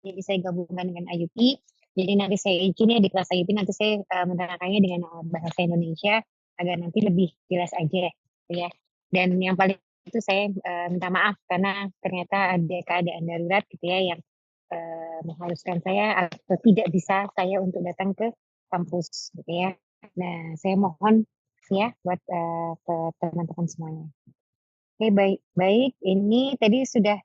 Jadi saya gabungkan dengan IUP. Jadi nanti saya izin ya di kelas IUP nanti saya menerangkannya dengan bahasa Indonesia agar nanti lebih jelas aja gitu ya. Dan yang paling itu saya minta maaf karena ternyata ada keadaan darurat gitu ya yang mengharuskan saya atau tidak bisa saya untuk datang ke kampus gitu ya. Nah, saya mohon ya buat ke teman-teman semuanya. Oke, baik baik. Ini tadi sudah,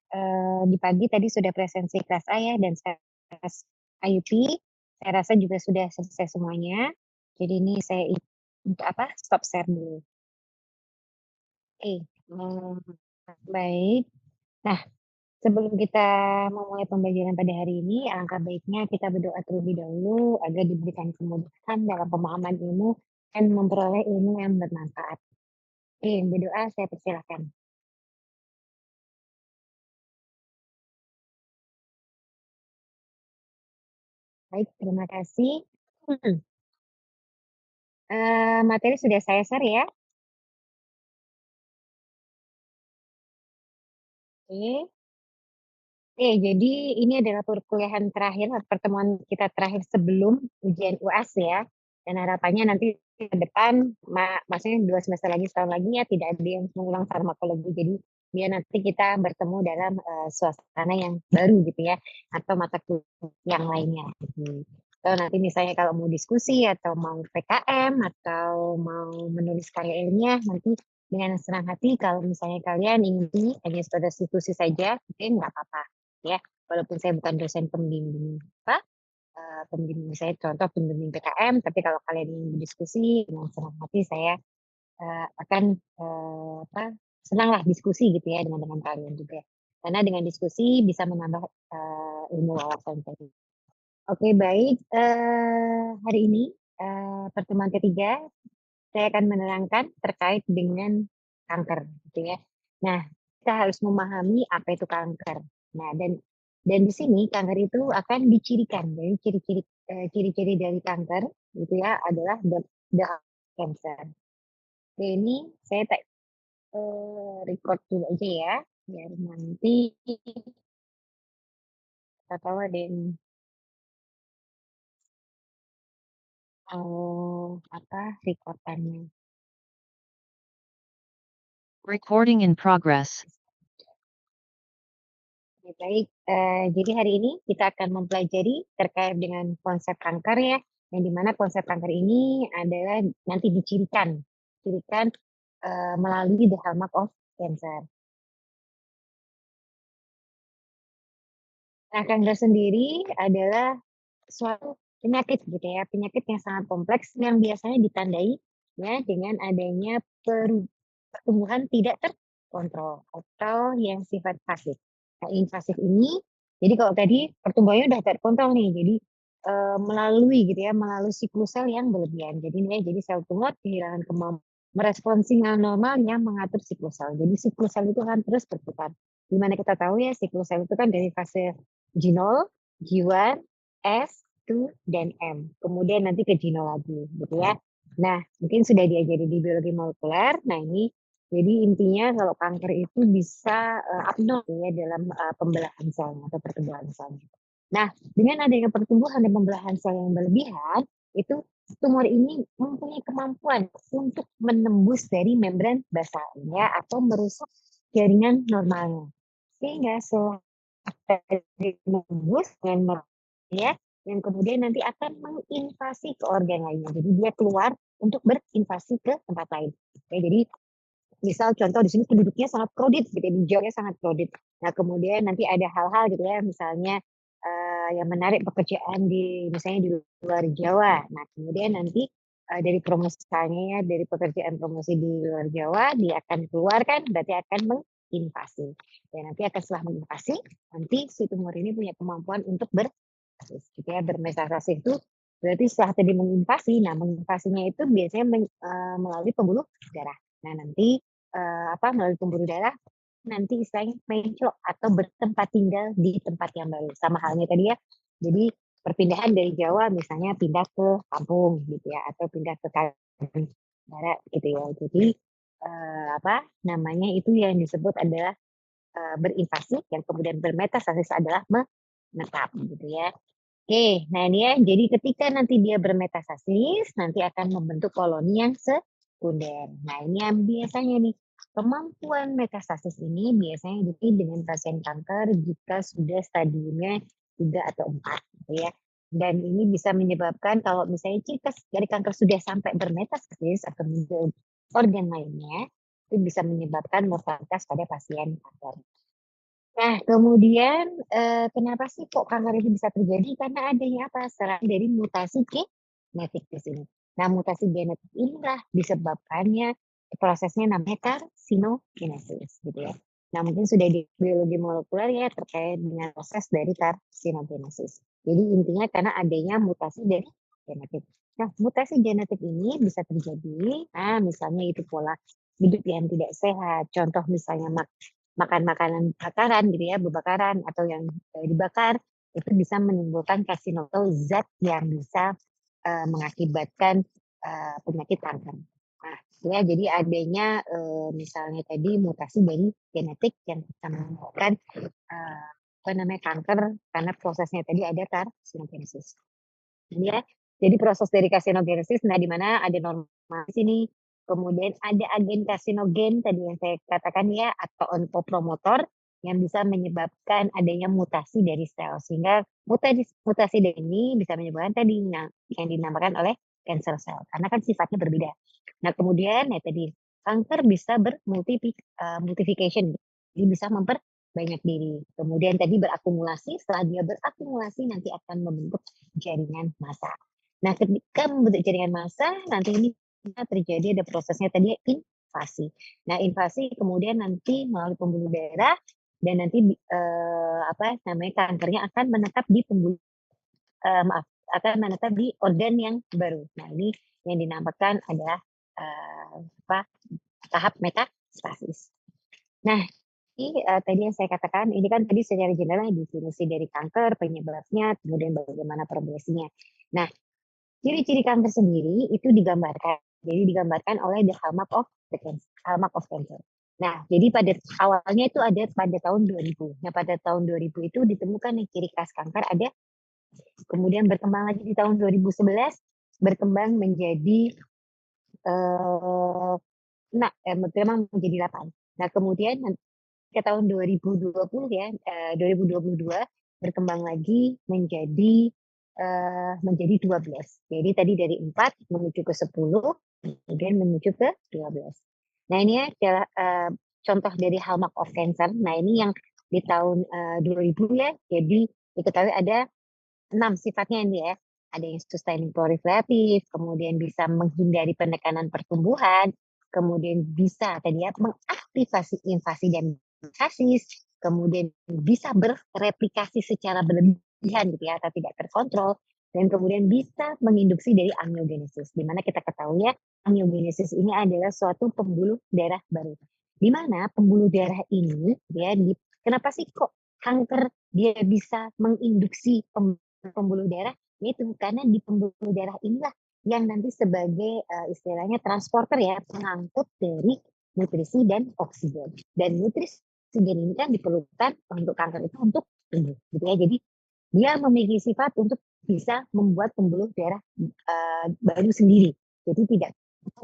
di pagi tadi sudah presensi kelas A ya dan kelas IUP. Saya rasa juga sudah selesai semuanya. Jadi ini saya untuk apa, stop share dulu. Oke, baik. Nah, sebelum kita memulai pembelajaran pada hari ini, alangkah baiknya kita berdoa terlebih dahulu agar diberikan kemudahan dalam pemahaman ilmu dan memperoleh ilmu yang bermanfaat. Oke, berdoa saya persilahkan. Baik, terima kasih. Hmm. Materi sudah saya share ya. Oke. Oke, jadi ini adalah perkuliahan terakhir, pertemuan kita terakhir sebelum ujian UAS ya. Dan harapannya nanti ke depan, maksudnya 2 semester lagi, setahun lagi ya tidak ada yang mengulang farmakologi. Jadi biar nanti kita bertemu dalam suasana yang baru gitu ya, atau mata kuliah yang lainnya. Gitu. Atau nanti misalnya kalau mau diskusi atau mau PKM atau mau menulis karya ilmiah, nanti dengan senang hati kalau misalnya kalian ingin hanya sekedar diskusi saja, mungkin nggak apa-apa ya. Walaupun saya bukan dosen pembimbing apa, pembimbing saya contoh pembimbing PKM, tapi kalau kalian ingin berdiskusi dengan senang hati saya, akan, apa, senanglah diskusi gitu ya dengan kalian juga. Karena dengan diskusi bisa menambah, ilmu wawasan tadi. Oke baik, hari ini, pertemuan ketiga saya akan menerangkan terkait dengan kanker gitu ya. Nah, kita harus memahami apa itu kanker. Nah, dan di sini kanker itu akan dicirikan. Jadi ciri-ciri dari kanker gitu ya adalah the cancer. Oke, ini saya record dulu aja ya, biar nanti kita tahu ada yang apa recordannya. Recording in progress. Oke, baik, jadi hari ini kita akan mempelajari terkait dengan konsep kanker ya, yang di mana konsep kanker ini adalah nanti dicirikan, melalui the hallmark of cancer. Nah, kanker sendiri adalah suatu penyakit gitu ya, penyakit yang sangat kompleks yang biasanya ditandai ya dengan adanya pertumbuhan tidak terkontrol atau yang sifat pasif. Nah, invasif ini, jadi kalau tadi pertumbuhannya udah terkontrol nih, jadi melalui gitu ya, melalui siklus sel yang berlebihan. Jadi ini ya, jadi sel tumor kehilangan kemampuan merespon sinyal normal yang mengatur siklus sel. Jadi siklus sel itu kan terus berputar. Dimana kita tahu ya siklus sel itu kan dari fase G0, G1, S, 2, dan M. Kemudian nanti ke G0 lagi gitu ya. Nah, mungkin sudah diajari di biologi molekuler. Nah, ini jadi intinya kalau kanker itu bisa abnormal ya dalam pembelahan sel atau pertumbuhan sel. Nah, dengan adanya pertumbuhan dan pembelahan sel yang berlebihan, itu tumor ini mempunyai kemampuan untuk menembus dari membran basalnya atau merusak jaringan normalnya. Sehingga sel menembus dengan ya, yang kemudian nanti akan menginvasi ke organ lainnya. Jadi dia keluar untuk berinvasi ke tempat lain. Oke, jadi misal contoh di sini penduduknya sangat crowded gitu ya, di Jogja sangat crowded. Nah, kemudian nanti ada hal-hal gitu ya, misalnya yang menarik pekerjaan di misalnya di luar Jawa. Nah, kemudian nanti dari misalnya ya, dari pekerjaan promosi di luar Jawa, dia akan keluar kan, berarti akan menginvasi. Dan nanti akan setelah menginvasi, nanti si tumor ini punya kemampuan untuk gitu ya, bermetastasis itu berarti setelah tadi menginvasi, nah menginvasinya itu biasanya melalui pembuluh darah. Nah, nanti melalui pembuluh darah nanti istilahnya mencok atau bertempat tinggal di tempat yang baru. Sama halnya tadi ya. Jadi perpindahan dari Jawa misalnya pindah ke kampung gitu ya atau pindah ke Kalimantan Barat gitu ya. Jadi namanya itu yang disebut adalah berinvasi yang kemudian bermetastasis adalah menetap gitu ya. Oke, nah ini ya, jadi ketika nanti dia bermetastasis, nanti akan membentuk koloni yang sekunder. Nah ini yang biasanya nih, kemampuan metastasis ini biasanya diikuti dengan pasien kanker jika sudah stadiumnya 3 atau 4, gitu ya. Dan ini bisa menyebabkan kalau misalnya jika dari kanker sudah sampai bermetastasis atau menjadi organ lainnya, itu bisa menyebabkan mortalitas pada pasien kanker. Nah, kemudian, kenapa sih kok kanker itu bisa terjadi? Karena adanya apa? Serangan dari mutasi genetik di sini. Nah, mutasi genetik inilah disebabkannya prosesnya namanya karsinogenesis, gitu ya. Nah, mungkin sudah di biologi molekuler ya terkait dengan proses dari karsinogenesis. Jadi intinya karena adanya mutasi dari genetik. Nah, mutasi genetik ini bisa terjadi, misalnya itu pola hidup yang tidak sehat, contoh misalnya makan makanan bakaran gitu ya, bebakaran atau yang, dibakar, itu bisa menimbulkan karsino atau zat yang bisa, mengakibatkan, penyakit kanker. Nah, ya jadi adanya, misalnya tadi mutasi dari genetik yang bisa menimbulkan, apa namanya, kanker karena prosesnya tadi ada karsinogenesis. Ya, jadi proses dari karsinogenesis, nah di mana ada norma di sini, kemudian ada agen karsinogen tadi yang saya katakan ya, atau onkopromotor yang bisa menyebabkan adanya mutasi dari sel, sehingga mutasi dari ini bisa menyebabkan tadi yang dinamakan oleh cancer cell, karena kan sifatnya berbeda. Nah kemudian ya tadi, kanker bisa multiplication, jadi bisa memperbanyak diri. Kemudian tadi berakumulasi, setelah dia berakumulasi nanti akan membentuk jaringan massa. Nah, ketika membentuk jaringan massa, nanti ini terjadi ada prosesnya tadi invasi. Nah, invasi kemudian nanti melalui pembuluh darah dan nanti apa namanya kankernya akan menetap di maaf, akan menetap di organ yang baru. Nah, ini yang dinamakan adalah apa tahap metastasis. Nah, ini tadi yang saya katakan, ini kan tadi secara general definisi dari kanker, penyebabnya, kemudian bagaimana progresinya. Nah, ciri-ciri kanker sendiri itu digambarkan. Jadi digambarkan oleh the hallmark of cancer. Nah, jadi pada awalnya itu ada pada tahun 2000. Nah, pada tahun 2000 itu ditemukan nih ciri khas kanker ada, kemudian berkembang lagi di tahun 2011, berkembang menjadi eh berkembang menjadi 8. Nah, kemudian ke tahun 2020 ya, 2022 berkembang lagi menjadi 12. Jadi tadi dari 4 menuju ke 10, kemudian menuju ke 12. Nah, ini adalah, contoh dari hallmark of cancer. Nah, ini yang di tahun, 2000 ya, jadi diketahui ada 6 sifatnya ini ya. Ada yang sustaining proliferatif, kemudian bisa menghindari penekanan pertumbuhan, kemudian bisa tadi ya mengaktifasi invasi dan metastasis, kemudian bisa bereplikasi secara berlebihan gitu ya atau tidak terkontrol, dan kemudian bisa menginduksi dari angiogenesis. Di mana kita ketahui ya, angiogenesis ini adalah suatu pembuluh darah baru. Di mana pembuluh darah ini ya kenapa sih kok kanker dia bisa menginduksi pembuluh darah? Itu karena di pembuluh darah inilah yang nanti sebagai istilahnya transporter ya, pengangkut dari nutrisi dan oksigen. Dan nutrisi oksigen ini kan diperlukan untuk kanker itu untuk tumbuh, gitu ya. Jadi dia memiliki sifat untuk bisa membuat pembuluh darah baru sendiri. Jadi tidak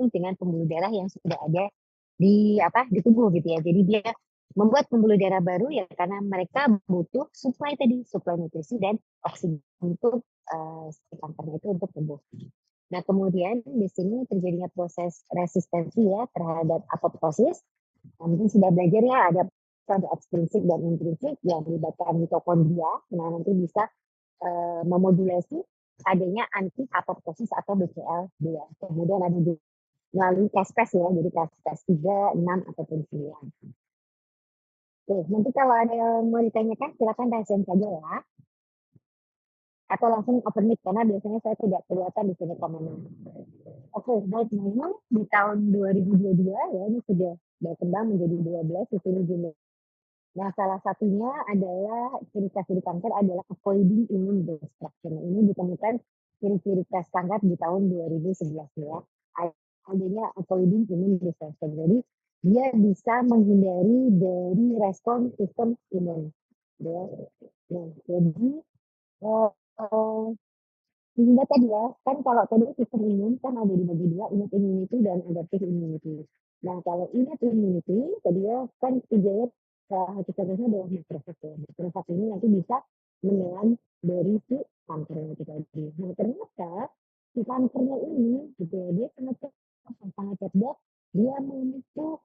dengan pembuluh darah yang sudah ada di tubuh gitu ya. Jadi dia membuat pembuluh darah baru ya karena mereka butuh suplai tadi, suplai nutrisi dan oksigen untuk si kankernya itu untuk tumbuh. Nah, kemudian di sini terjadinya proses resistensi ya terhadap apoptosis. Nah, mungkin sudah belajar ya ada ekstrinsik dan intrinsik yang melibatkan mitokondria. Nah, nanti bisa memodulasi adanya anti apoptosis atau BCL2. Kemudian ada juga melalui tes ya, jadi tes 3, 6, ataupun 9. Oke, nanti kalau ada yang mau ditanyakan silakan rahasia saja ya. Atau langsung open mic karena biasanya saya tidak kelihatan di sini komennya. Oke, baik memang di tahun 2022 ya ini sudah berkembang menjadi 12 di sini jumlah. Nah, salah satunya adalah ciri khas dari kanker adalah avoiding immune destruction. Ini ditemukan ciri-ciri khas kanker di tahun 2011 ya. Adanya avoiding immune destruction. Jadi dia bisa menghindari dari respon sistem imun. Ya. Nah, jadi eh, sehingga tadi ya, kan kalau tadi sistem imun kan ada dibagi dua, innate immunity dan adaptive immunity. Nah, kalau innate immunity, tadi ya kan tujuannya salah satu contohnya adalah makrofag ya. Makrofag ini nanti bisa menelan dari si kankernya itu tadi. Nah, ternyata si kankernya ini, gitu ya, dia sangat cerdas, sangat cerdas. Dia mampu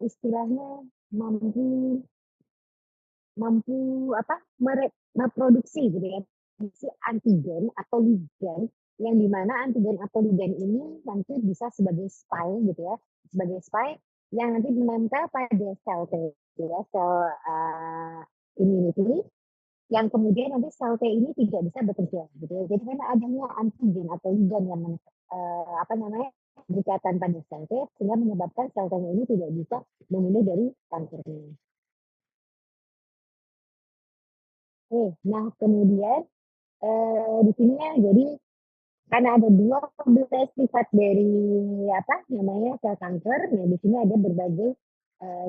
istilahnya mampu mampu apa memproduksi gitu ya, produksi antigen atau ligan yang dimana antigen atau ligan ini nanti bisa sebagai spy gitu ya, sebagai spy yang nanti menempel pada sel T gitu ya, sel immunity yang kemudian nanti sel T ini tidak bisa bekerja gitu ya. Jadi karena adanya antigen atau ligan yang apa namanya berikatan pada sel T sehingga menyebabkan sel T ini tidak bisa membunuh dari kankernya. Nah kemudian di sini ya, jadi karena ada 12 sifat dari apa namanya sel kanker, nah di sini ada berbagai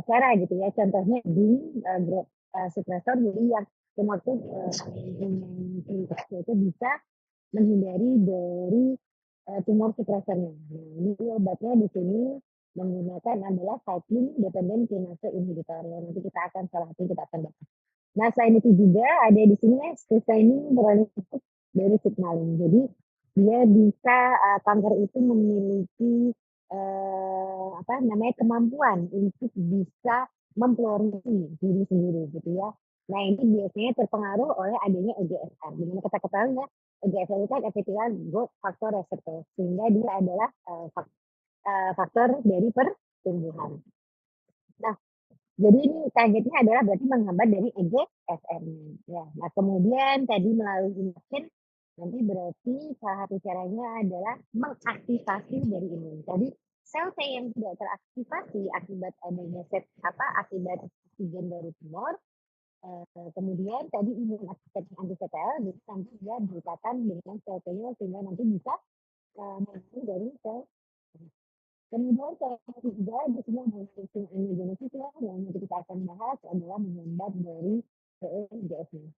cara gitu ya. Contohnya di growth suppressor, jadi yang tumor itu itu bisa menghindari dari tumor supresornya. Nah, ini obatnya di sini menggunakan adalah cyclin dependent kinase inhibitor. Ya, nanti kita akan salah satu kita akan bahas. Nah, selain itu juga ada di sini ya, sustaining berlanjut dari signaling. Jadi dia bisa kanker itu memiliki apa namanya kemampuan untuk bisa memfluoresisi diri sendiri gitu ya. Nah ini biasanya terpengaruh oleh adanya EGFR. Dimana kita ketahui ya EGFR itu kan epithelial growth factor receptor sehingga dia adalah faktor dari pertumbuhan. Nah jadi ini targetnya adalah berarti menghambat dari EGFR-nya. Ya. Nah, kemudian tadi melalui induction, nanti berarti salah satu caranya adalah mengaktifasi dari imun. Tadi sel T yang tidak teraktivasi akibat adanya akibat oksigen dari tumor, kemudian tadi imun aktivating antisetel, jadi nanti dia berikatan dengan sel T-nya sehingga nanti bisa membunuh dari sel. Kemudian saya juga di sini ada sistem immunogenesis ya, yang nanti kita akan bahas adalah menghambat dari PEGF-nya.